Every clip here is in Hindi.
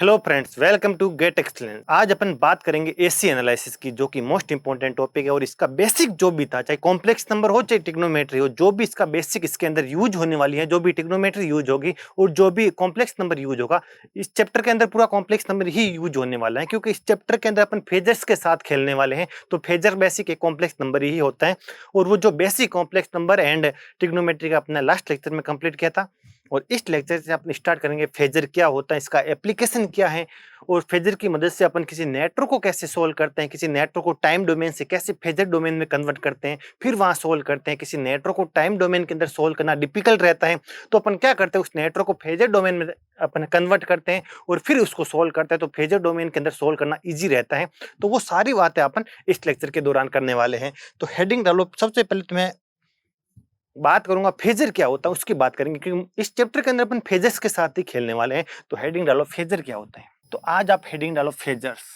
Hello friends, welcome to Gate Excellence. आज अपन बात करेंगे एसी एनालिसिस की, जो कि मोस्ट इंपॉर्टेंट टॉपिक है। और इसका बेसिक जो भी था, चाहे कॉम्प्लेक्स नंबर हो चाहे ट्रिग्नोमेट्री हो, जो भी इसका बेसिक इसके अंदर यूज होने वाली है, जो भी ट्रिग्नोमेट्री यूज होगी और जो भी कॉम्प्लेक्स नंबर यूज होगा, इस चैप्टर के अंदर पूरा कॉम्प्लेक्स नंबर ही यूज होने वाला है। क्योंकि इस चैप्टर के अंदर अपन फेजर्स के साथ खेलने वाले हैं, तो फेजर बेसिक एक कॉम्प्लेक्स नंबर ही होता है। और वो जो basic complex number and trigonometry का अपना लास्ट लेक्चर में कंप्लीट किया था। और इस लेक्चर से अपन स्टार्ट करेंगे फेजर क्या होता है, इसका एप्लीकेशन क्या है, और फेजर की मदद से अपन किसी नेटवर्क को कैसे सोल्व करते हैं, किसी नेटवर्क को टाइम डोमेन से कैसे फेजर डोमेन में कन्वर्ट करते हैं, फिर वहां सोल्व करते हैं। किसी नेटवर्क को टाइम डोमेन के अंदर सोल्व करना डिफिकल्ट रहता है, तो अपन क्या करते हैं, उस नेटवर्क को फेजर डोमेन में अपन कन्वर्ट करते हैं और फिर उसको सोल्व करते हैं। तो फेजर डोमेन के अंदर सोल्व करना ईजी रहता है। तो वो सारी बातें अपन इस लेक्चर के दौरान करने वाले हैं। तो हेडिंग डालो। सबसे पहले तुम्हें बात करूंगा फेजर क्या होता है, उसकी बात करेंगे, क्योंकि इस चैप्टर के अंदर अपन फेजर्स के साथ ही खेलने वाले हैं। तो हेडिंग डालो फेजर क्या होता है। तो आज आप हेडिंग डालो फेजर्स।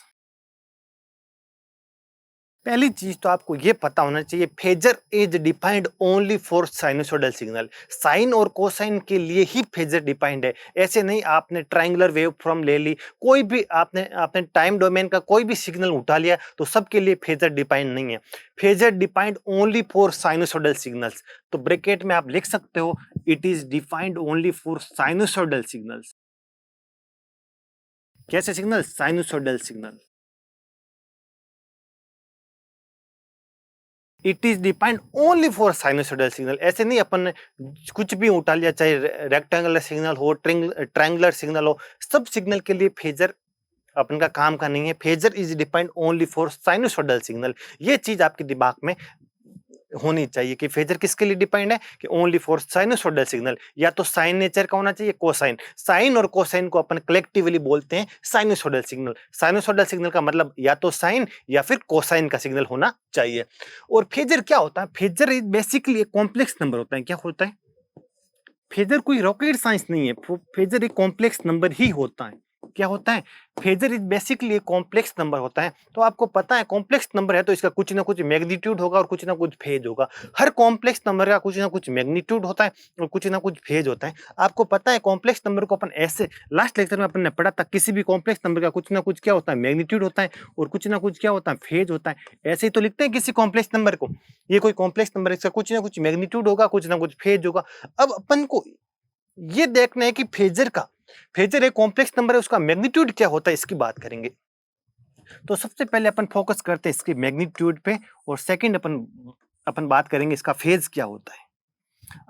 पहली चीज तो आपको ये पता होना चाहिए, phasor is defined only for sinusoidal signal. Sine और कोसाइन के लिए ही फेजर डिफाइंड है। ऐसे नहीं आपने ट्रायंगुलर वेव फॉर्म ले ली, कोई भी आपने आपने टाइम डोमेन का कोई भी सिग्नल उठा लिया, तो सबके लिए फेजर डिफाइंड नहीं है। Phasor defined only for sinusoidal signals. तो ब्रैकेट में आप लिख सकते हो, it is defined only for sinusoidal signals. कैसे signal? Sinusoidal signal. It is defined only for sinusoidal signal. ऐसे नहीं अपन ने कुछ भी उठा लिया, चाहे रेक्टेंगुलर सिग्नल हो, ट्रायंगुलर सिग्नल हो, सब सिग्नल के लिए फेजर अपन का काम का नहीं है। Phasor is defined only for sinusoidal signal. ये चीज आपके दिमाग में होनी चाहिए कि फेजर किसके लिए डिपेंड है, कि ओनली फॉर साइनोसॉइडल सिग्नल। या तो साइन नेचर का होना चाहिए, कोसाइन। साइन और कोसाइन को अपन कलेक्टिवली बोलते हैं साइनोसॉइडल सिग्नल। साइनोसॉइडल सिग्नल का मतलब या तो साइन या फिर कोसाइन का सिग्नल होना चाहिए। और फेजर क्या होता है? फेजर बेसिकली एक कॉम्प्लेक्स नंबर होता है। क्या होता है? फेजर कोई रॉकेट साइंस नहीं है, फेजर एक कॉम्प्लेक्स नंबर ही होता है। क्या होता है? फेजर इज बेसिकली एक कॉम्प्लेक्स नंबर होता है। तो आपको पता है कॉम्प्लेक्स नंबर है तो इसका कुछ ना कुछ मैग्नीट्यूड होगा और कुछ ना कुछ फेज होगा। हर कॉम्प्लेक्स नंबर का कुछ ना कुछ मैग्नीट्यूड होता है और कुछ ना कुछ फेज होता है। आपको पता है कॉम्प्लेक्स नंबर को अपन ऐसे, लास्ट लेक्चर में अपन ने पढ़ा था, किसी भी कॉम्प्लेक्स नंबर का कुछ ना कुछ क्या होता है, मैग्नीट्यूड होता है और कुछ ना कुछ क्या होता है, फेज होता है। ऐसे ही तो लिखते हैं किसी कॉम्प्लेक्स नंबर को, ये कोई कॉम्प्लेक्स नंबर है, इसका कुछ ना कुछ मैग्नीट्यूड होगा, कुछ ना कुछ फेज होगा। अब अपन को ये देखना है कि फेजर एक कॉम्प्लेक्स नंबर है, उसका मैग्नीट्यूड क्या होता है, इसकी बात करेंगे। तो सबसे पहले अपन फोकस करते हैं इसके मैग्नीट्यूड पे, और सेकंड अपन अपन बात करेंगे इसका फेज क्या होता है।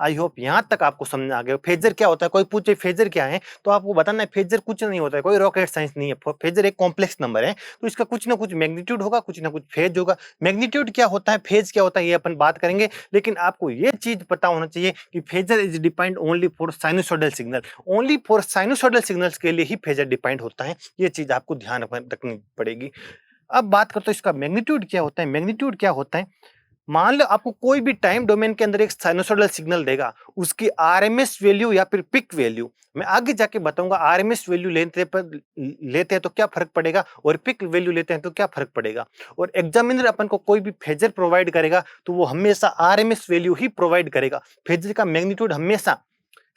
आई होप यहां तक आपको समझ आ गया। फेजर क्या होता है? कोई पूछे फेजर क्या है, तो आपको बताना है फेजर कुछ नहीं होता है, कोई रॉकेट साइंस नहीं है। फेजर एक कॉम्प्लेक्स नंबर है, तो इसका कुछ ना कुछ मैग्नीट्यूड होगा, कुछ ना कुछ फेज होगा। मैग्नीट्यूड क्या होता है, फेज क्या होता है, ये अपन बात करेंगे। लेकिन आपको ये चीज पता होना चाहिए कि phasor is defined only for sinusoidal signal. Only for sinusoidal signals के लिए ही फेजर डिफाइंड होता है। ये चीज आपको ध्यान रखनी पड़ेगी। अब बात करते हैं इसका मैग्नीट्यूड क्या होता है। मैग्नीट्यूड क्या होता है? मान लो आपको कोई भी टाइम डोमेन के अंदर एक साइनोसॉइडल सिग्नल देगा, उसकी आरएमएस वैल्यू या फिर पिक वैल्यू मैं आगे जाके बताऊंगा। आरएमएस वैल्यू लेते हैं तो क्या फर्क पड़ेगा, और पिक वैल्यू लेते हैं तो क्या फर्क पड़ेगा। और एग्जामिनर अपन को कोई भी फेजर प्रोवाइड करेगा तो वो हमेशा आरएमएस वैल्यू ही प्रोवाइड करेगा। फेजर का मैग्नीट्यूड हमेशा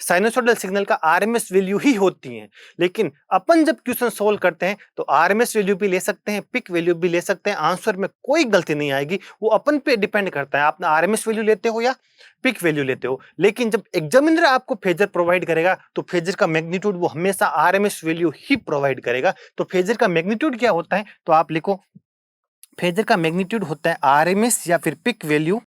साइनोसॉइडल सिग्नल का आरएमएस वैल्यू ही होती है। लेकिन अपन जब क्वेश्चन सोल्व करते हैं तो आरएमएस वैल्यू भी ले सकते हैं, पिक वैल्यू भी ले सकते हैं, आंसर में कोई गलती नहीं आएगी। वो अपन पे डिपेंड करता है, आप आरएमएस वैल्यू लेते हो या पिक वैल्यू लेते हो। लेकिन जब एग्जामिनर आपको फेजर प्रोवाइड करेगा तो फेजर का मैग्नीट्यूड वो हमेशा आरएमएस वैल्यू ही प्रोवाइड करेगा। तो फेजर का मैग्नीट्यूड क्या होता है, तो आप लिखो, फेजर का मैग्नीट्यूड होता है आरएमएस या फिर पिक वैल्यू।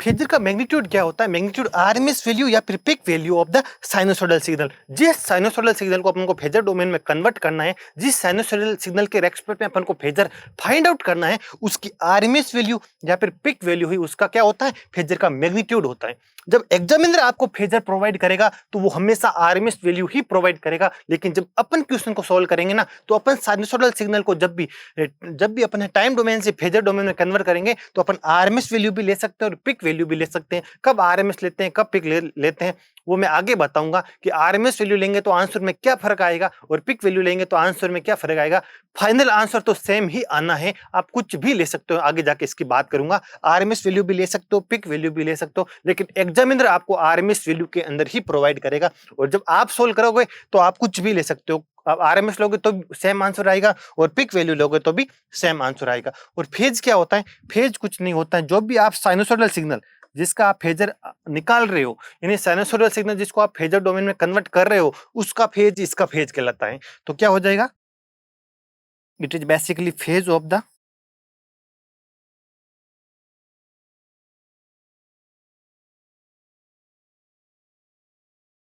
फेजर का मैग्नीट्यूड क्या होता है? मैग्नीट्यूड आरएमएस वैल्यू या फिर peak value of the sinusoidal signal. जिस साइनोसॉइडल सिग्नल को अपन को फेजर डोमेन में कन्वर्ट करना है, जिस साइनोसॉइडल सिग्नल के रेस्पेक्ट में अपन को फेजर फाइंड आउट करना है, उसकी आरएमएस वैल्यू या फिर पीक वैल्यू ही उसका क्या होता है, फेजर का मैग्नीट्यूड होता है। जब एग्जामिनर आपको फेजर प्रोवाइड करेगा तो वो हमेशा आरएमएस वैल्यू ही प्रोवाइड करेगा। लेकिन जब अपन क्वेश्चन को सॉल्व करेंगे ना, तो अपन साइनोसॉइडल सिग्नल को जब भी अपन टाइम डोमेन से फेजर डोमेन में कन्वर्ट करेंगे तो अपन आरएमएस वैल्यू भी ले सकते हैं और पिक वैल्यू भी ले सकते हैं। कब आरएमएस लेते हैं, कब पिक लेते हैं, वो मैं आगे बताऊंगा कि आरएमएस वैल्यू लेंगे तो आंसर में क्या फर्क आएगा और पिक वैल्यू लेंगे तो आंसर में क्या फर्क आएगा। फाइनल आंसर तो सेम ही आना है, आप कुछ भी ले सकते हो, आगे जाके इसकी बात करूंगा। आरएमएस वैल्यू भी ले सकते हो, पिक वैल्यू भी ले सकते हो, लेकिन एग्जामिनर आपको आरएमएस वैल्यू के अंदर ही प्रोवाइड करेगा। और जब आप सोल्व करोगे तो आप कुछ भी ले सकते हो, आप आरएमएस लोगे तो सेम आंसर आएगा और पिक वैल्यू लोगे तो भी सेम आंसर आएगा। और फेज क्या होता है? फेज कुछ नहीं होता है, जो भी आप साइनोसॉइडल सिग्नल जिसका आप फेजर निकाल रहे हो, यानी साइनोसॉइडल सिग्नल जिसको आप फेजर डोमेन में कन्वर्ट कर रहे हो, उसका फेज इसका फेज कहलाता है। तो क्या हो जाएगा? It is basically phase of the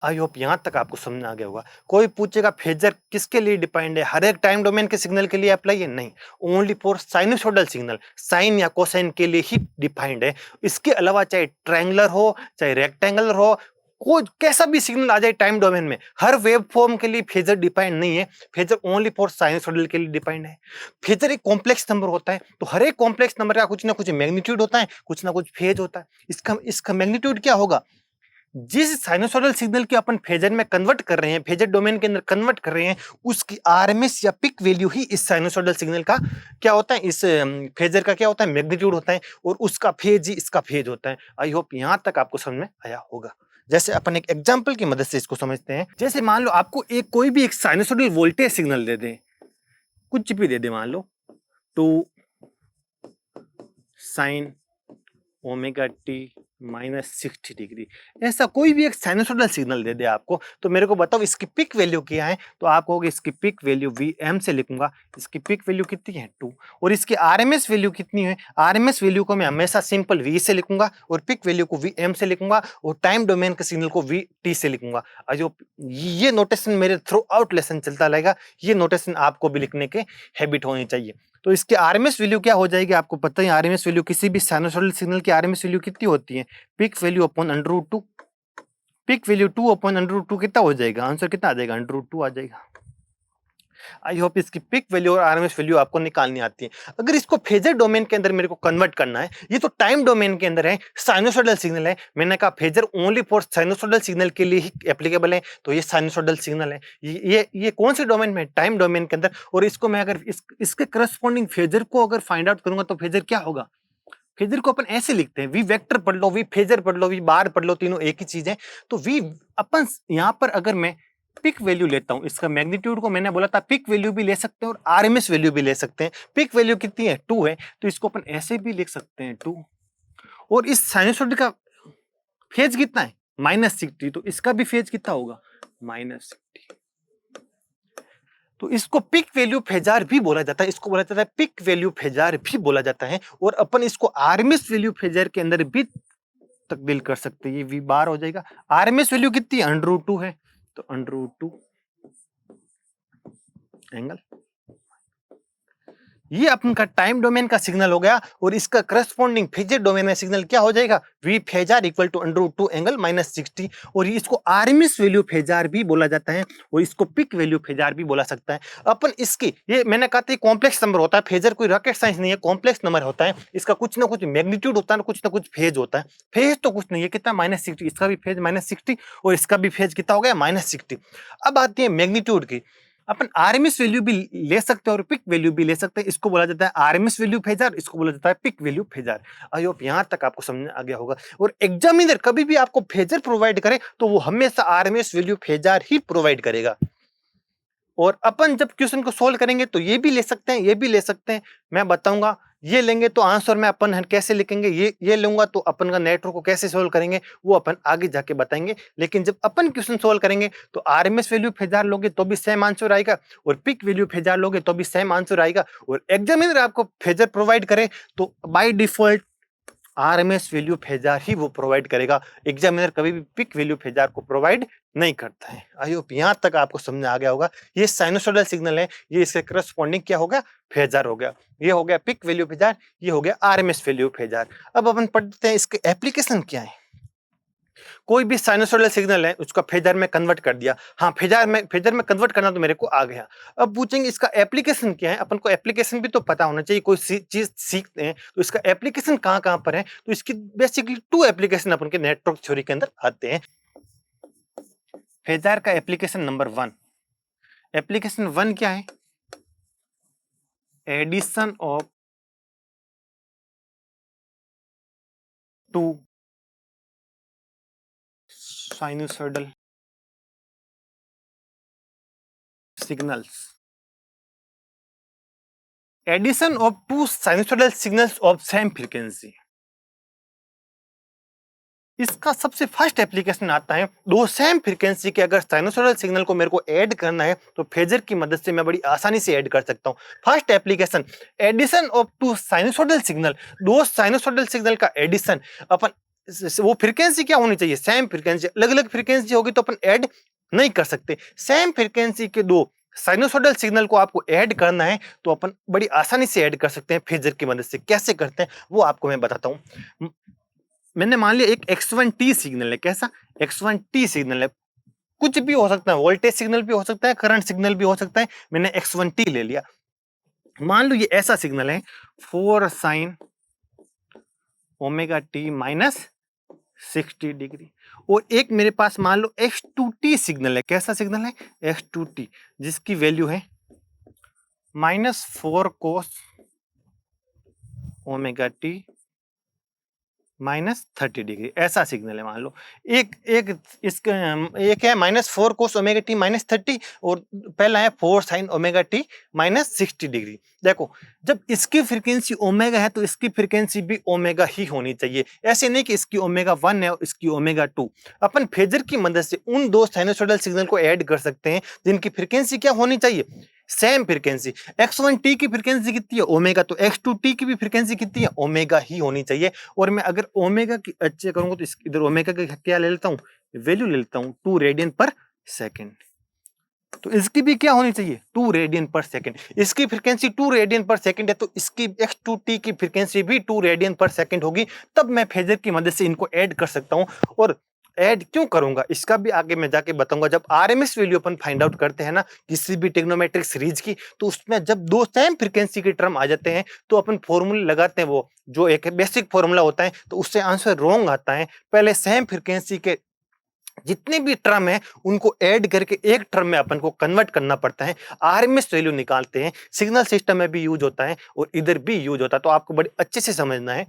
I hope यहां तक आपको समझ आ गया होगा। कोई पूछेगा फेजर किसके लिए डिपेंड है, हर एक टाइम डोमेन के सिग्नल के लिए अप्लाई है? नहीं, only for sinusoidal signal, sine या कोसाइन के लिए ही डिफाइंड है। इसके अलावा चाहे ट्रायंगुलर हो चाहे रेक्टेंगुलर हो, कोई कैसा भी सिग्नल आ जाए टाइम डोमेन में, हर वेव फॉर्म के लिए फेजर डिफाइंड नहीं है। फेजर ओनली फॉर साइनोसॉइडल के लिए डिफाइंड है। फेजर एक कॉम्प्लेक्स नंबर होता है, तो हर एक कॉम्प्लेक्स नंबर का कुछ ना कुछ मैग्नीट्यूड होता है, कुछ ना कुछ फेज होता है। इसका मैग्नीट्यूड क्या होगा? जिस साइनोसॉइडल सिग्नल की अपन फेजर में कन्वर्ट कर रहे हैं, फेजर डोमेन के अंदर कन्वर्ट कर रहे हैं, उसकी आरएमएस या पिक वैल्यू ही इस साइनोसॉइडल सिग्नल का क्या होता है, इस फेजर का क्या होता है, मैग्नीट्यूड होता है, और उसका फेज ही इसका फेज होता है। आई होप यहां तक आपको समझ में आया होगा। जैसे अपन एक एग्जांपल की मदद से इसको समझते हैं। जैसे मान लो आपको एक कोई भी एक साइनोसॉइडल वोल्टेज सिग्नल दे दे, कुछ भी दे दे, मान लो 2 sine omega T minus 60 degree, ऐसा कोई भी एक साइनोसॉइडल सिग्नल दे दे आपको, तो मेरे को बताओ इसकी पिक वैल्यू क्या है। तो आप कहोगे इसकी पिक वैल्यू Vm से लिखूंगा, इसकी पिक वैल्यू कितनी है 2, और इसकी आरएमएस वैल्यू कितनी है, आरएमएस वैल्यू को मैं हमेशा सिंपल V से लिखूंगा और पिक वैल्यू को Vm से लिखूंगा और टाइम डोमेन के सिग्नल को Vt से लिखूंगा। जो ये नोटेशन मेरे थ्रू आउट लेसन चलता रहेगा, ये नोटेशन आपको भी लिखने के हैबिट होनी चाहिए। तो इसकी आरएमएस वैल्यू क्या हो जाएगी, आपको पता है आरएमएस वैल्यू किसी भी साइनोसॉइडल सिग्नल की आरएमएस वैल्यू कितनी होती है, peak value upon √2, peak value 2 upon √2 कितना हो जाएगा, आंसर कितना आ जाएगा, √2 आ जाएगा। आई होप इसकी पिक वैल्यू और आरएमएस वैल्यू आपको निकालनी आती है। अगर इसको फेजर डोमेन के अंदर मेरे को कन्वर्ट करना है, ये तो टाइम डोमेन के अंदर है, साइनोसॉइडल सिग्नल है, मैंने कहा phasor only for sinusoidal signal के लिए ही एप्लीकेबल है, तो ये साइनोसॉइडल सिग्नल है। ये कौन से डोमेन में, टाइम डोमेन के अंदर। और इसको मैं अगर इसके करस्पॉन्डिंग फेजर को अगर फाइंड आउट करूंगा तो फेजर क्या होगा, फेजर को अपन ऐसे लिखते हैं, वी वेक्टर पढ़ लो, वी फेजर पढ़ लो, वी बार पढ़ लो, तीनों एक ही चीज है। तो वी अपन यहां पर अगर मैं पिक वैल्यू लेता हूं, इसका मैग्नीट्यूड को मैंने बोला था पिक वैल्यू भी ले सकते हैं और आरएमएस वैल्यू भी ले सकते हैं। पिक वैल्यू कितनी है 2 है, तो इसको अपन ऐसे भी लिख सकते हैं 2, और इस साइनसॉइड का फेज कितना है -60, तो इसका भी फेज कितना होगा -60। तो इसको पिक वैल्यू फेजार भी बोला जाता है, इसको बोला जाता है पिक वैल्यू फेजार भी बोला जाता है, और अपन इसको आरएमएस वैल्यू फेजार के अंदर भी तब्दील कर सकते हैं। ये वी बार हो जाएगा। आरएमएस वैल्यू कितनी है, √2 है, तो √2 एंगल, ये अपन का टाइम डोमेन का सिग्नल हो गया, और इसका करस्पॉन्डिंग फेजर डोमेन में सिग्नल क्या हो जाएगा, वी फेजार इक्वल टू √2 एंगल -60। और इसको आरएमएस वैल्यू फेजार भी बोला जाता है, और इसको पिक वैल्यू फेजार भी बोला सकता है। अपन इसकी, ये मैंने कहा था कॉम्प्लेक्स नंबर होता है, फेजर कोई रॉकेट साइंस नहीं है, कॉम्प्लेक्स नंबर होता है, इसका कुछ ना कुछ मैग्नीट्यूड होता है, कुछ ना कुछ फेज होता है। फेज तो कुछ नहीं है, कितना -60, इसका भी फेज -60 और इसका भी फेज कितना हो गया -60। अब आती है मैग्नीट्यूड की, अपन आरएमएस वैल्यू भी ले सकते हैं और पिक वैल्यू भी ले सकते हैं, इसको बोला जाता है आरएमएस वैल्यू फेजार, इसको बोला जाता है पिक वैल्यू फेजार। आई होप यहां तक आपको समझ आ गया होगा। और एग्जामिनर कभी भी आपको फेजर प्रोवाइड करे तो वो हमेशा आरएमएस वैल्यू फेजार ही प्रोवाइड करेगा। और अपन जब क्वेश्चन को सोल्व करेंगे तो ये भी ले सकते हैं, ये भी ले सकते हैं, मैं बताऊंगा। ये लेंगे तो आंसर में अपन कैसे लिखेंगे, ये लूंगा तो अपन का नेटवर्क को कैसे सोल्व करेंगे, वो अपन आगे जाके बताएंगे। लेकिन जब अपन क्वेश्चन सोल्व करेंगे तो आरएमएस वैल्यू फेजार लोगे तो भी सेम आंसर आएगा, और पिक वैल्यू फेजार लोगे तो भी सेम आंसर आएगा। और एग्जामिनर आपको फेजर प्रोवाइड करे तो बाय डिफॉल्ट आरएमएस वैल्यू फेजार ही वो प्रोवाइड करेगा। एग्जामिनर कभी भी पिक वैल्यू फेजार को प्रोवाइड नहीं करता है। आई होप यहां तक आपको समझ आ गया होगा। ये साइनोसॉइडल सिग्नल है, ये इसके करस्पॉन्डिंग क्या हो गया, फेजार हो गया। ये हो गया पिक वैल्यू फेजार, ये हो गया आरएमएस वैल्यू फेजार। अब अपन पढ़ते हैं इसके एप्लीकेशन क्या है। कोई भी साइनोसॉइडल सिग्नल है उसका फेजर में कन्वर्ट कर दिया, हाँ फेजर में कन्वर्ट करना तो मेरे को आ गया। अब पूछेंगे इसका एप्लीकेशन क्या है, अपन को एप्लीकेशन भी तो पता होना चाहिए। कोई चीज सीखते हैं तो इसका एप्लीकेशन कहाँ कहाँ पर है, तो इसकी बेसिकली 2 एप्लीकेशन अपन के नेटवर्क थ्योरी के अंदर आते हैं। फेजर का एप्लीकेशन नंबर 1, एप्लीकेशन 1 क्या है? Addition of two sinusoidal signals, addition of two sinusoidal signals of same frequency. इसका सबसे फर्स्ट एप्लीकेशन आता है, दो सेम फ्रीक्वेंसी के अगर साइनसोइडल सिग्नल को मेरे को ऐड करना है तो फेजर की मदद से मैं बड़ी आसानी से ऐड कर सकता हूं। First application, addition of two sinusoidal signal, दो साइनसोइडल सिग्नल का एडिशन। अपन वो फ्रीक्वेंसी क्या होनी चाहिए? Same frequency. अलग अलग फ्रीक्वेंसी होगी तो अपन ऐड नहीं कर सकते। सेम फ्रीक्वेंसी के दो साइनसोइडल सिग्नल को आपको ऐड करना है तो अपन बड़ी आसानी से ऐड कर सकते हैं फेजर की मदद से। कैसे करते हैं वो आपको मैं बताता हूं। मैंने मान लिया एक X1T सिग्नल है। कैसा? X1T सिग्नल है, कुछ भी हो सकता है, वोल्टेज सिग्नल भी हो सकता है, करंट सिग्नल भी हो सकता है। मैंने X1T ले लिया। मान लो ये ऐसा सिग्नल है 4 sin omega T minus 60 degree. और एक मेरे पास मान लो X2T सिग्नल है। कैसा सिग्नल है? X2T, जिसकी वैल्यू है -4 cos ओमेगा टी -30 डिग्री। ऐसा सिग्नल है मान लो। एक एक इसका एक है -4 cos ओमेगा टी -30 और पहला है 4 sin ओमेगा टी -60 डिग्री। देखो, जब इसकी फ्रीक्वेंसी ओमेगा है तो इसकी फ्रीक्वेंसी भी ओमेगा ही होनी चाहिए। ऐसे नहीं कि इसकी ओमेगा 1 है और इसकी ओमेगा 2। अपन फेजर की मदद से उन दो साइनसोइडल सिग्नल को ऐड कर सकते हैं जिनकी फ्रीक्वेंसी क्या होनी चाहिए? Same frequency. X1T की फ्रीक्वेंसी कितनी है? ओमेगा। तो X2T की भी फ्रीक्वेंसी कितनी है? ओमेगा ही होनी चाहिए। और मैं अगर ओमेगा की अच्छे करूंगा तो इधर ओमेगा का क्या ले लेता हूँ? वैल्यू ले लेता हूँ 2 रेडियन पर सेकेंड। तो इसकी भी क्या होनी चाहिए? 2 रेडियन पर सेकेंड। इसकी फ्रीक्वेंसी 2 रेडियन पर सेकेंड है तो इसकी X2T की फ्रीक्वेंसी भी 2 रेडियन पर सेकेंड होगी। तब मैं फेजर की मदद से इनको ऐड कर सकता हूँ। और ऐड क्यों करूंगा इसका भी आगे मैं जाके बताऊंगा। जब आरएमएस वैल्यू अपन फाइंड आउट करते हैं ना किसी भी ट्रिग्नोमेट्रिक सीरीज की, तो उसमें जब दो सेम फ्रीक्वेंसी के टर्म आ जाते हैं तो अपन फॉर्मूले लगाते हैं, वो जो एक बेसिक फॉर्मूला होता है, तो उससे आंसर रॉन्ग आता है। पहले सेम फ्रीक्वेंसी के जितने भी टर्म है उनको ऐड करके एक टर्म में अपन को कन्वर्ट करना पड़ता है। आरएमएस वैल्यू निकालते हैं, सिग्नल सिस्टम में भी यूज होता है और इधर भी यूज होता है। तो आपको बड़े अच्छे से समझना है।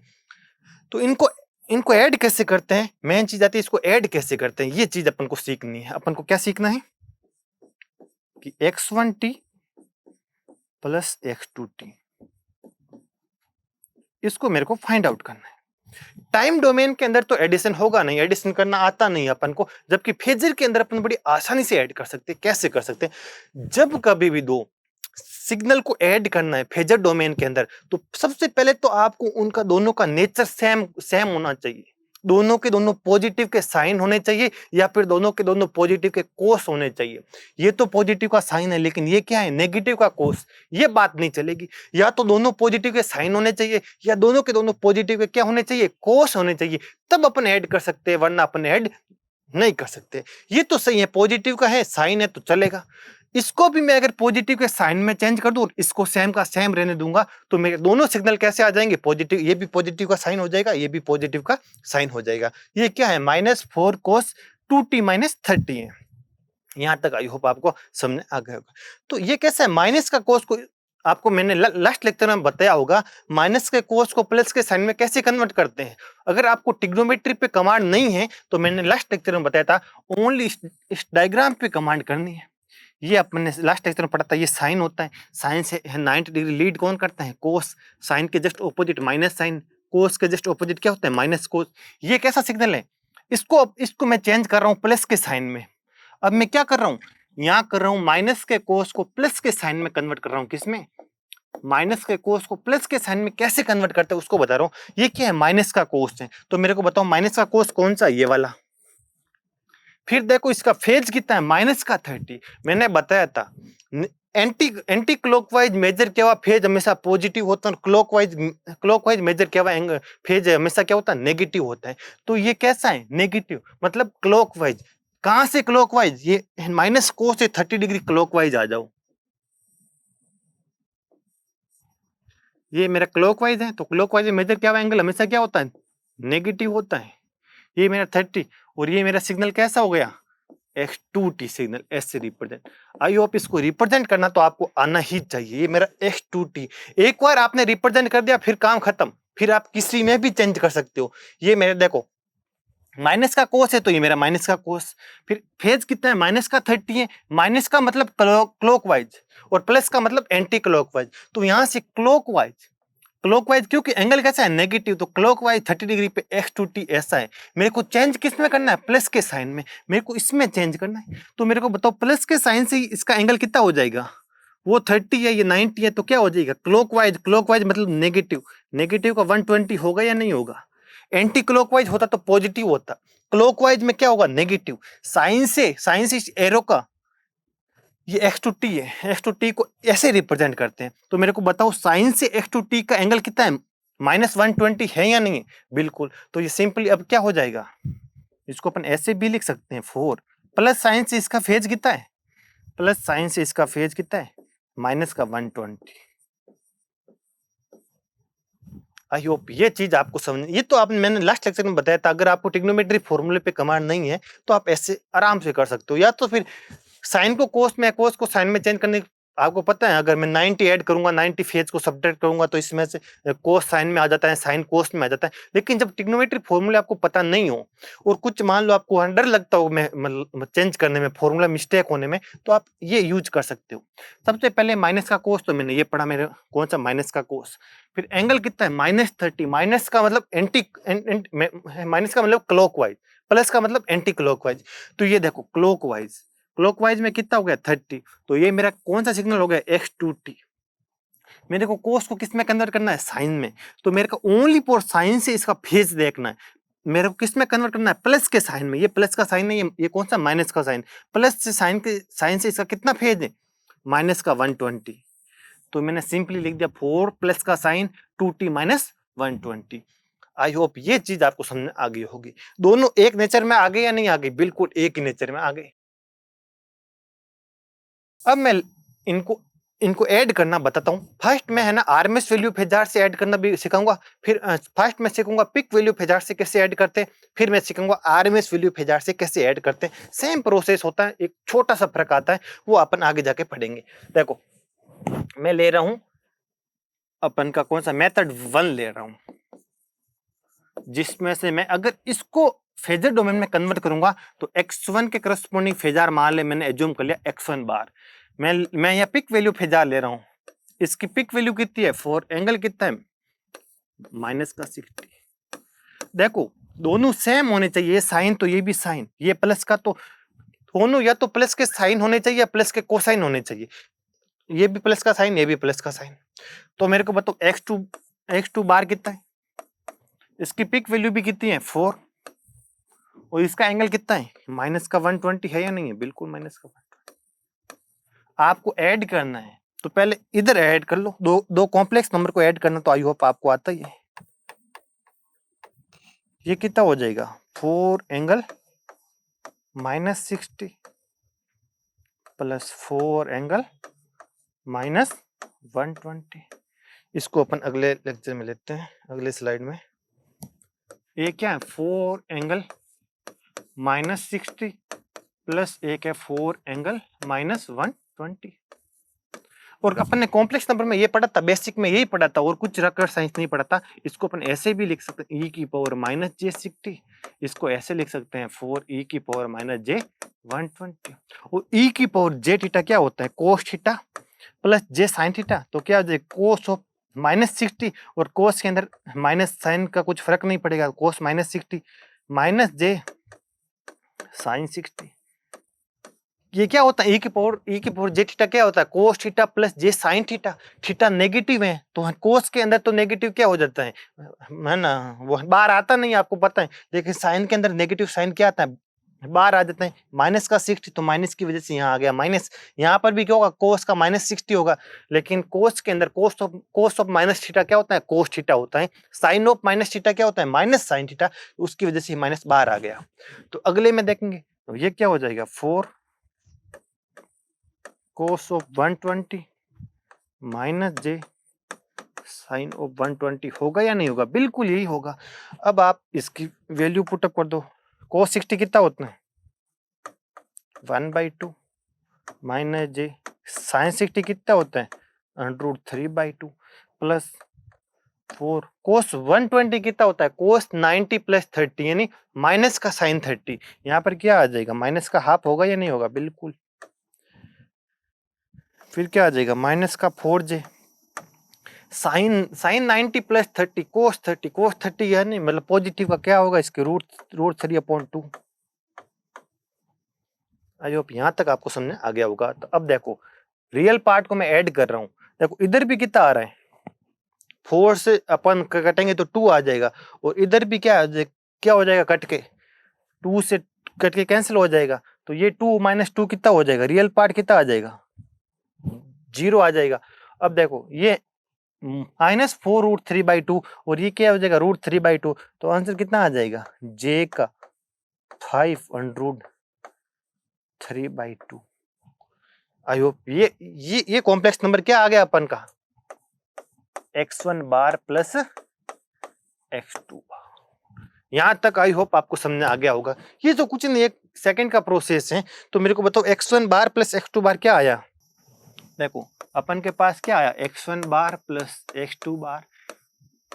तो इनको इनको ऐड कैसे करते हैं, मेन चीज आती है इसको ऐड कैसे करते हैं। ये चीज अपन को सीखनी है। अपन को क्या सीखना है कि X1T प्लस X2T, इसको मेरे को फाइंड आउट करना है। टाइम डोमेन के अंदर तो एडिशन होगा नहीं, एडिशन करना आता नहीं अपन को, जबकि फेजर के अंदर अपन बड़ी आसानी से ऐड कर सकते हैं। कैसे कर सकते हैं? जब कभी भी दो सिग्नल को ऐड करना है फेजर डोमेन के अंदर, तो सबसे पहले तो आपको उनका दोनों का नेचर सेम सेम होना चाहिए। दोनों के दोनों पॉजिटिव के साइन होने चाहिए या फिर दोनों के दोनों पॉजिटिव के कोस होने चाहिए। ये तो पॉजिटिव का साइन है लेकिन ये क्या है? नेगेटिव का कोस। ये बात नहीं चलेगी। या तो दोनों पॉजिटिव के साइन होने चाहिए या दोनों के दोनों पॉजिटिव के क्या होने चाहिए? कोस होने चाहिए। तब अपन ऐड कर सकते हैं, वरना अपन ऐड नहीं कर सकते। ये तो सही है, पॉजिटिव का है, साइन है तो चलेगा। इसको भी मैं अगर पॉजिटिव के साइन में चेंज कर दूं, इसको सेम का सेम रहने दूंगा, तो मेरे दोनों सिग्नल कैसे आ जाएंगे? पॉजिटिव। ये भी पॉजिटिव का साइन हो जाएगा, ये भी पॉजिटिव का साइन हो जाएगा। ये क्या है? -4 cos 2t -30 है। यहां तक आई होप आपको समझ आ गया होगा। तो ये कैसा है? माइनस का कोस को आपको मैंने लास्ट लेक्चर में बताया होगा, माइनस के कोस को प्लस के साइन में कैसे कन्वर्ट करते हैं। अगर आपको ट्रिग्नोमेट्री पे कमांड नहीं है तो मैंने लास्ट लेक्चर में बताया था, ओनली इस डायग्राम पे कमांड करनी है। ये अपने लास्ट लेक्चर में पढ़ा था। ये साइन होता है, साइन से 90 डिग्री लीड कौन करता है? कोस। साइन के जस्ट ऑपोजिट माइनस साइन, कोस के जस्ट ऑपोजिट क्या होता है? Minus cos. ये कैसा सिग्नल है? इसको मैं चेंज कर रहा हूँ प्लस के साइन में। अब मैं क्या कर रहा हूँ? यहाँ कर रहा हूँ माइनस के कोस को प्लस के साइन में कन्वर्ट कर रहा हूँ। किसमें? माइनस के कोस को प्लस के साइन में कैसे कन्वर्ट करते हैं उसको बता रहा हूँ। ये क्या है? माइनस का कोस है। तो मेरे को बताओ माइनस का कोस कौन सा? ये वाला। फिर देखो इसका फेज कितना है? माइनस का 30। मैंने बताया था एंटी क्लॉकवाइज मेजर क्या हुआ? फेज हमेशा पॉजिटिव होता है। क्लॉकवाइज मेजर क्या हुआ? फेज हमेशा क्या होता है? नेगेटिव होता है। तो ये कैसा है? नेगेटिव, मतलब क्लॉकवाइज। कहां से क्लॉकवाइज? ये माइनस कोस से 30 डिग्री क्लॉकवाइज आ जाओ। ये मेरा क्लॉकवाइज है तो क्लॉकवाइज मेजर क्या हुआ? एंगल हमेशा क्या होता है? नेगेटिव होता है। ये मेरा 30 और ये मेरा सिग्नल कैसा हो गया? x2t सिग्नल ऐसे रिप्रेजेंट। आई होप इसको रिप्रेजेंट करना तो आपको आना ही चाहिए। ये मेरा x2t, एक बार आपने रिप्रेजेंट कर दिया फिर काम खत्म, फिर आप किसी में भी चेंज कर सकते हो। ये मेरे देखो माइनस का कोस है तो ये मेरा माइनस का कोस, फिर फेज कितना है माइनस का 30 है, माइनस का मतलब क्लॉकवाइज और प्लस का मतलब एंटी क्लॉकवाइज। तो यहां से क्लॉकवाइज क्योंकि एंगल कैसा है नेगेटिव, तो क्लॉकवाइज 30 डिग्री पे x2t ऐसा है। मेरे को चेंज किस में करना है, प्लस के साइन में, मेरे को इसमें चेंज करना है। तो मेरे को बताओ प्लस के साइन से इसका एंगल कितना हो जाएगा, वो 30 है ये 90 है, तो क्या हो जाएगा क्लॉकवाइज मतलब नेगेटिव, नेगेटिव का 120 होगा या नहीं होगा। एंटी क्लॉकवाइज होता तो पॉजिटिव होता, क्लॉकवाइज में क्या होगा नेगेटिव। साइन से इस एरो का ये x2t है, x2t को ऐसे रिप्रेजेंट करते हैं। तो मेरे को बताओ साइन से x2t का एंगल कितना है, -120 है या नहीं है, बिल्कुल। तो ये सिंपली अब क्या हो जाएगा, इसको अपन ऐसे भी लिख सकते हैं 4 प्लस साइन से इसका फेज कितना है, प्लस साइन से इसका फेज कितना है माइनस का 120। आई होप ये चीज आपको समझ, ये तो आपने मैंने लास्ट लेक्चर में बताया था। अगर आपको ट्रिग्नोमेट्री फॉर्मूले पे कमांड नहीं है तो आप ऐसे आराम से कर सकते हो, या तो फिर साइन को कोस में, कोस को साइन में चेंज करने, आपको पता है अगर मैं 90 ऐड करूंगा 90 फेज को सब्ट्रैक्ट करूंगा तो इसमें से कोस साइन में आ जाता है, साइन कोस में आ जाता है। लेकिन जब ट्रिग्नोमेट्री फॉर्मूले आपको पता नहीं हो और कुछ मान लो आपको डर लगता हो मैं चेंज करने में, फॉर्मूला मिस्टेक होने में, तो आप ये यूज कर सकते हो। सबसे पहले माइनस का कोस, तो मैंने ये पढ़ा मेरे कौन सा माइनस का कोस, फिर एंगल कितना है -30, माइनस का मतलब माइनस का मतलब क्लॉकवाइज, प्लस का मतलब एंटी क्लॉकवाइज। तो ये देखो क्लॉकवाइज में कितना हो गया 30, तो ये मेरा कौन सा सिग्नल हो गया x2t। मेरे को कोस को किस में कन्वर्ट करना है, साइन में, तो मेरे को ओनली फॉर साइन से इसका फेज देखना है। मेरे को किस में कन्वर्ट करना है, प्लस के साइन में। ये प्लस का साइन है, ये कौन सा माइनस का साइन, प्लस से साइन से इसका कितना फेज है माइनस का 120। तो मैंने सिंपली लिख दिया 4 प्लस का sign 2t minus 120। I hope ये चीज आपको समझ में आ गई होगी। दोनों एक नेचर में आ गए या नहीं आ गई, बिल्कुल एक ही नेचर में आ गए। अब मैं इनको ऐड करना बताता हूँ। फर्स्ट में है ना आरएमएस वैल्यू फेजार से ऐड करना भी सिखाऊंगा, फिर फर्स्ट में सीखूंगा पिक वैल्यू फेजार से कैसे ऐड करते हैं, फिर मैं सीखूंगा आरएमएस वैल्यू फेजार से कैसे ऐड करते हैं। सेम प्रोसेस होता है, एक छोटा सा फर्क आता है, वो अपन आगे जाके पढ़ेंगे। देखो मैं ले रहा हूं अपन का कौन सा मेथड 1 ले रहा हूं, जिसमें से मैं अगर इसको फेजर डोमेन में कन्वर्ट करूंगा तो x1 के करस्पॉन्डिंग फेजार मान ले, मैंने एज्यूम कर लिया x1 बार। मैं यहाँ पिक वैल्यू फेजार ले रहा हूँ, इसकी पिक वैल्यू कितनी है 4, एंगल कितना है माइनस का 60। देखो दोनों सेम होने चाहिए, ये साइन तो ये भी साइन, ये प्लस का, तो दोनों या तो प्लस के साइन होने चाहिए या प्लस के कोसाइन होने चाहिए। ये भी प्लस का साइन, ये भी प्लस का साइन। तो मेरे को बताओ x2 बार कितना है, इसकी पिक वैल्यू भी कितनी है 4, और इसका एंगल कितना है माइनस का 120 है या नहीं है, बिल्कुल माइनस का 120। आपको ऐड करना है तो पहले इधर ऐड कर लो, दो कॉम्प्लेक्स नंबर को ऐड करना, तो आई होप आपको आता ही है। ये कितना हो जाएगा 4 एंगल -60 प्लस 4 एंगल -120। इसको अपन अगले लेक्चर में लेते हैं, अगले स्लाइड में। ये क्या है 4 एंगल -60 प्लस एक है 4 एंगल -120। और अपन ने कॉम्प्लेक्स नंबर में ये पढ़ा था, बेसिक में यही पढ़ा था, और कुछ रॉकेट साइंस नहीं पढ़ा था। इसको अपन ऐसे भी लिख सकते हैं e की पावर -j60, इसको ऐसे लिख सकते हैं 4e की पावर -j120। और e की पावर j थीटा क्या होता है cos theta plus j sine theta, तो क्या हो जाएगा कोस ऑफ -60, और कोस के अंदर माइनस साइन का कुछ फर्क नहीं पड़ेगा, कोस -60 माइनस j साइन 60। ये क्या होता है e की पावर j थीटा क्या होता है cos theta plus j sine theta. Theta negative है तो कोस के अंदर तो नेगेटिव क्या हो जाता है ना, वो बाहर आता नहीं आपको पता है, लेकिन साइन के अंदर नेगेटिव साइन क्या आता है बाहर आ जाता है। माइनस का 60 तो माइनस की वजह से यहाँ आ गया माइनस, यहाँ पर भी क्या होगा कोस का -60 होगा, लेकिन कोस के अंदर कोस ऑफ माइनस थीटा क्या होता है कोस थीटा होता है, साइन ऑफ माइनस थीटा क्या होता है माइनस साइन थीटा, उसकी वजह से माइनस बाहर आ गया। तो अगले में देखेंगे तो ये क्या हो जाएगा 4 cos of 120 minus j sine of 120 होगा या नहीं होगा, बिल्कुल यही होगा। अब आप इसकी वैल्यू पुटअप कर दो, cos 60 कितना होता है 1/2 माइनस जे साइन 60 कितना होता है √3/2 प्लस 4 कोस 120 कितना होता है कोस 90 प्लस 30 यानी माइनस का साइन 30। यहाँ पर क्या आ जाएगा माइनस का हाफ होगा या नहीं होगा बिल्कुल। फिर क्या आ जाएगा माइनस का 4j साइन 90 प्लस 30 कोस 30 यानी मतलब पॉजिटिव का क्या होगा इसके √3/2। आई होप यहाँ तक आपको समझ आ गया होगा। तो अब देखो रियल पार्ट को मैं ऐड कर रहा हूँ। देखो इधर भी कितना आ रहा है 4 से अपन कटेंगे तो 2 आ जाएगा और इधर भी क्या हो जाएगा कट के 2 से कट के कैंसिल हो जाएगा। तो ये 2 - 2 कितना हो जाएगा रियल पार्ट कितना आ जाएगा 0 आ जाएगा। अब देखो ये -4√3/2 और ये क्या हो जाएगा √3/2। तो आंसर कितना आ जाएगा j का 5√3/2। आई होप ये कॉम्प्लेक्स नंबर क्या आ गया अपन का x1 बार प्लस x2 बार। यहां तक आई होप आपको समझ आ गया होगा। ये तो कुछ नहीं 1 सेकंड का प्रोसेस है। तो मेरे को बताओ x1 बार प्लस x2 बार क्या आया। देखो अपन के पास क्या आया x1 bar plus x2 bar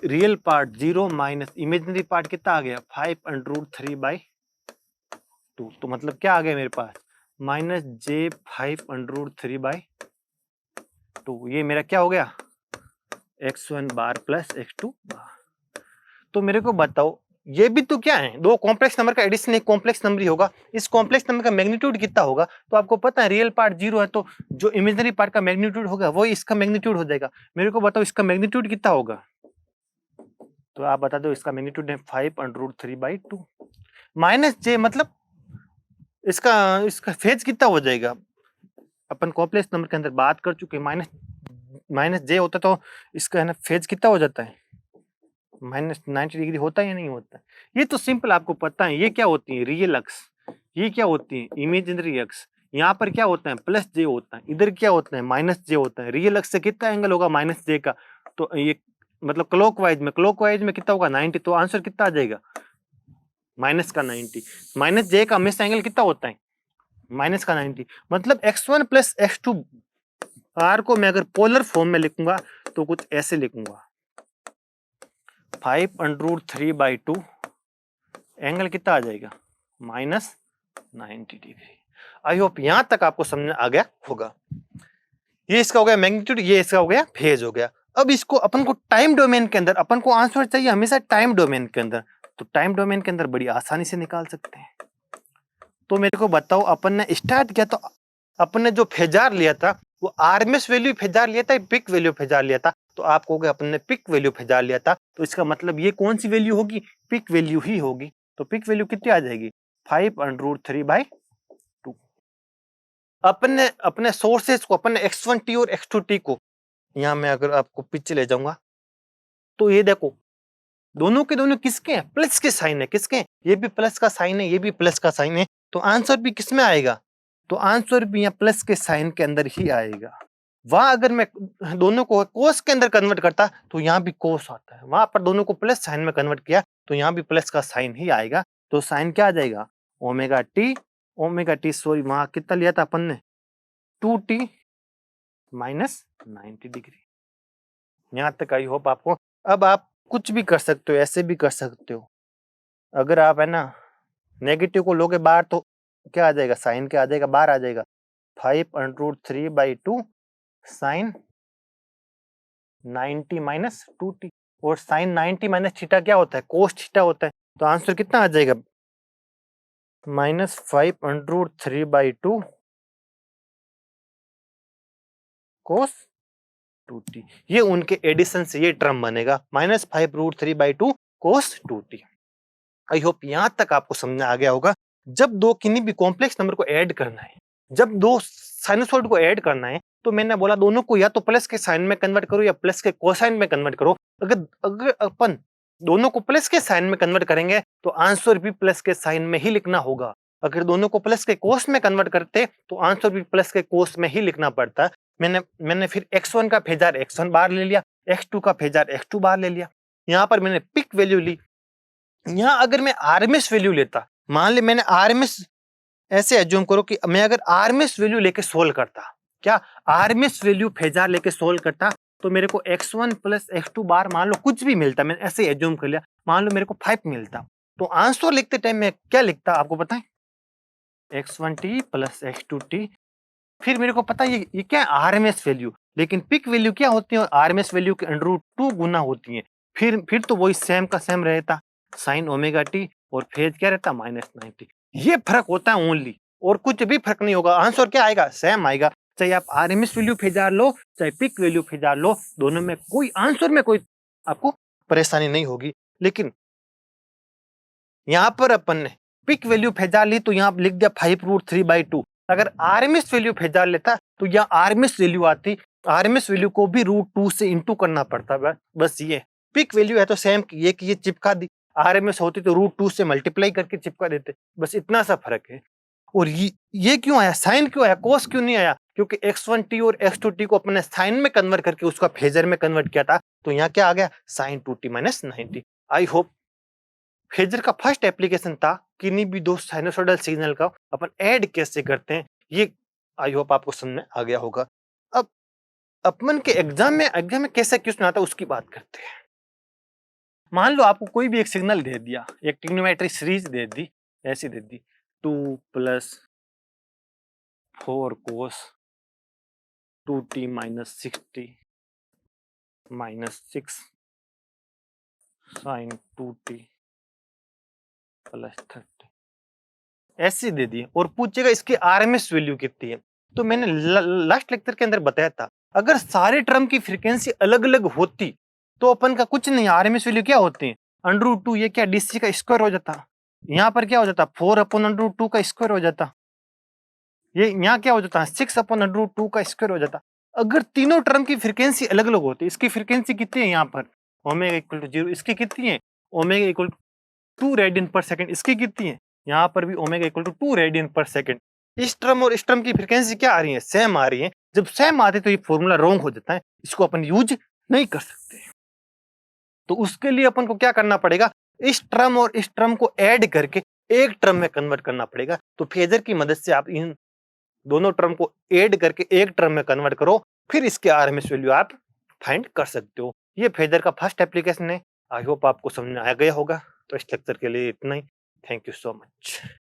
real part 0 minus imaginary part कितना आ गया 5√3/2। तो मतलब क्या आ गया मेरे पास -j 5√3/2। ये मेरा क्या हो गया x1 बार प्लस x2 बार। तो मेरे को बताओ ये भी तो क्या है दो कॉम्प्लेक्स नंबर का एडिशन एक कॉम्प्लेक्स नंबर ही होगा। इस कॉम्प्लेक्स नंबर का मैग्नीट्यूड कितना होगा। तो आपको पता है रियल पार्ट 0 है तो जो इमेजिनरी पार्ट का मैग्नीट्यूड होगा वो इसका मैग्नीट्यूड हो जाएगा। मेरे को बताओ इसका मैग्नीट्यूड कितना होगा। तो आप बता दो इसका मैग्नीट्यूड है 5√3/2 माइनस j मतलब इसका फेज कितना हो जाएगा। अपन कॉम्प्लेक्स नंबर के अंदर बात कर चुके माइनस j होता तो इसका है ना फेज कितना हो जाता है -90 डिग्री होता है या नहीं होता। ये तो सिंपल आपको पता है। ये क्या होती है रियल अक्स ये क्या होती है इमेजिनरी अक्स। यहाँ पर क्या होता है प्लस j होता है इधर क्या होता है -j होता है। रियल अक्स से कितना एंगल होगा -j का। तो ये मतलब क्लॉकवाइज में कितना होगा 90। तो आंसर कितना आ जाएगा माइनस का 90। -j का हमेशा एंगल कितना होता है माइनस का 90। मतलब x1 प्लस x2 r को मैं अगर पोलर फॉर्म में लिखूंगा तो कुछ ऐसे लिखूंगा 5√3/2 एंगल कितना आ जाएगा -90 डिग्री। आई होप यहां तक आपको समझ आ गया होगा। ये इसका हो गया मैग्नीट्यूड ये इसका हो गया फेज हो गया। अब इसको अपन को टाइम डोमेन के अंदर अपन को आंसर चाहिए हमेशा टाइम डोमेन के अंदर। तो टाइम डोमेन के अंदर बड़ी आसानी से निकाल सकते हैं। तो मेरे को बताओ अपन ने स्टार्ट किया तो अपन ने जो फेजार लिया था वो आरएमएस वैल्यू फेजार लिया था पिक वैल्यू फेजार लिया था। तो आप कहोगे अपन ने पिक वैल्यू फेजार लिया था तो इसका मतलब ये कौन सी वैल्यू होगी पिक वैल्यू ही होगी। तो पिक वैल्यू कितनी आ जाएगी 5√3/2। अपन ने अपने सोर्सेस को अपन ने x1t और x2t को यहाँ मैं अगर आपको पीछे ले जाऊंगा तो ये देखो दोनों के दोनों किसके हैं प्लस के साइन है। किसके ये भी प्लस का साइन है ये भी प्लस का साइन है। तो आंसर भी किस में आएगा तो आंसर भी यहाँ प्लस के साइन के अंदर ही आएगा। वहां अगर मैं दोनों को कोस के अंदर कन्वर्ट करता तो यहाँ भी कोस आता है। वहां पर दोनों को प्लस साइन में कन्वर्ट किया तो यहाँ भी प्लस का साइन ही आएगा। तो साइन क्या आ जाएगा ओमेगा टी सॉरी वहां कितना लिया था अपन ने 2t -90 डिग्री। यहाँ तक आई होप आपको। अब आप कुछ भी कर सकते हो ऐसे भी कर सकते हो। अगर आप है ना नेगेटिव को लोगे बाहर तो क्या आ जाएगा साइन क्या आ जाएगा बाहर आ जाएगा 5√3/2 साइन 90 - 2t और साइन 90 - थीटा क्या होता है कोस थीटा होता है। तो आंसर कितना आ जाएगा -5√3/2 कोस 2t। ये उनके एडिशन से ये टर्म बनेगा -5√3/2 कोस 2t। आई होप यहां तक आपको समझ आ गया होगा। जब दो किन्हीं भी कॉम्प्लेक्स नंबर को ऐड करना है जब दो साइनसॉइड को ऐड करना है तो मैंने बोला दोनों को या तो प्लस के साइन में कन्वर्ट करो या प्लस के कोसाइन में कन्वर्ट करो। अगर अपन दोनों को प्लस के साइन में कन्वर्ट करेंगे तो आंसर भी प्लस के साइन में ही लिखना होगा। अगर दोनों को प्लस के कोस में कन्वर्ट करते तो आंसर भी प्लस के कोस में ही लिखना पड़ता। मैंने फिर x1 का फेजार x1 बार ले लिया x2 का फेजार x2 बार ले लिया। यहाँ पर मैंने पिक वैल्यू ली। यहाँ अगर मैं आरएमएस वैल्यू लेता मान ले मैंने आरएमएस ऐसे एज्यूम करो कि मैं अगर आरएमएस वैल्यू लेके सोल्व करता, क्या आरएमएस वैल्यू फेजर लेके सोल्व करता, तो मेरे को x1 प्लस x2 बार मान लो कुछ भी मिलता, मैंने ऐसे एज्यूम कर लिया, मान लो मेरे को 5 मिलता, तो आंसर लिखते टाइम मैं क्या लिखता आपको पता है? x1t plus x2t। फिर मेरे को पता है ये क्या है? RMS value. लेकिन पिक वैल्यू क्या होती है? आरएमएस वैल्यू के √2 गुना होती है। फिर तो वही सेम का सेम रहता, साइन ओमेगा टी, और फेज क्या रहता? -90। ये फर्क होता है ओनली, और कुछ भी फर्क नहीं होगा, आंसर क्या आएगा? सेम आएगा। चाहे आप आरएमएस वैल्यू फेजार लो, चाहे पिक वैल्यू फेजार लो, दोनों में कोई आंसर में कोई आपको परेशानी नहीं होगी। लेकिन यहाँ पर अपन ने पिक वैल्यू फेजार ली तो यहाँ लिख दिया 5√3/2। अगर आरएमएस वैल्यू फेजार लेता तो यहाँ आरएमएस वैल्यू आती, आरएमएस वैल्यू को भी √2 से इंटू करना पड़ता है। बस ये पिक वैल्यू है तो सेम ये कि ये चिपका दी, आरएमएस होती तो √2 से मल्टीप्लाई करके चिपका देते, बस इतना सा फर्क है। और ये क्यों आया? साइन क्यों आया? कोस क्यों नहीं आया? क्योंकि x1t और x2t को अपने साइन में कन्वर्ट करके उसका फेजर में कन्वर्ट किया था, तो यहाँ क्या आ गया? Sine 2t minus 90। I hope phasor का फर्स्ट एप्लीकेशन था किन्हीं भी दो साइनोसॉइडल सिग्नल का अपन ऐड कैसे करते हैं, ये आई होप आपको समझ में आ गया होगा। अब अपन के एग्जाम में कैसे क्वेश्चन आता है उसकी बात करते हैं। मान लो आपको कोई भी एक सिग्नल दे दिया, एक ट्रिग्नोमेट्रिक सीरीज दे दी, ऐसी दे दी 2 + 4 cos 2t - 60 - 6 sin 2t + 30 ऐसे दे दिए, और पूछेगा इसकी आरएमएस वैल्यू कितनी है। तो मैंने लास्ट लेक्चर के अंदर बताया था, अगर सारे टर्म की फ्रीक्वेंसी अलग अलग होती तो अपन का कुछ नहीं, आरएमएस वैल्यू क्या होती है? √2, ये क्या डीसी का स्क्वायर हो जाता, यहाँ पर क्या हो जाता? 4/√2 का स्क्वायर हो जाता, ये यहाँ क्या हो जाता? 6/√2 का स्क्वायर हो जाता। अगर तीनों टर्म की फ्रीक्वेंसी अलग अलग होती, इसकी फ्रीक्वेंसी कितनी है यहाँ पर? ओमेगा इक्वल टू 0, इसकी कितनी है? ओमेगा इक्वल 2 रेडियन पर सेकंड, इसकी कितनी है? यहाँ पर भी ओमेगा इक्वल टू 2 रेडियन पर सेकंड। इस टर्म और इस टर्म की फ्रीक्वेंसी क्या आ रही है? सेम आ रही है। जब सेम आती है तो ये फॉर्मूला रॉन्ग हो जाता है, इसको अपन यूज नहीं कर सकते। तो उसके लिए अपन को क्या करना पड़ेगा? इस टर्म और इस टर्म को ऐड करके एक टर्म में कन्वर्ट करना पड़ेगा। तो फेजर की मदद से आप इन दोनों टर्म को ऐड करके एक टर्म में कन्वर्ट करो, फिर इसके आरएमएस वैल्यू आप फाइंड कर सकते हो। ये फेजर का फर्स्ट एप्लीकेशन है। आई होप आपको समझ में आ गया होगा। तो इस लेक्चर के लिए इतना ही। Thank you so much.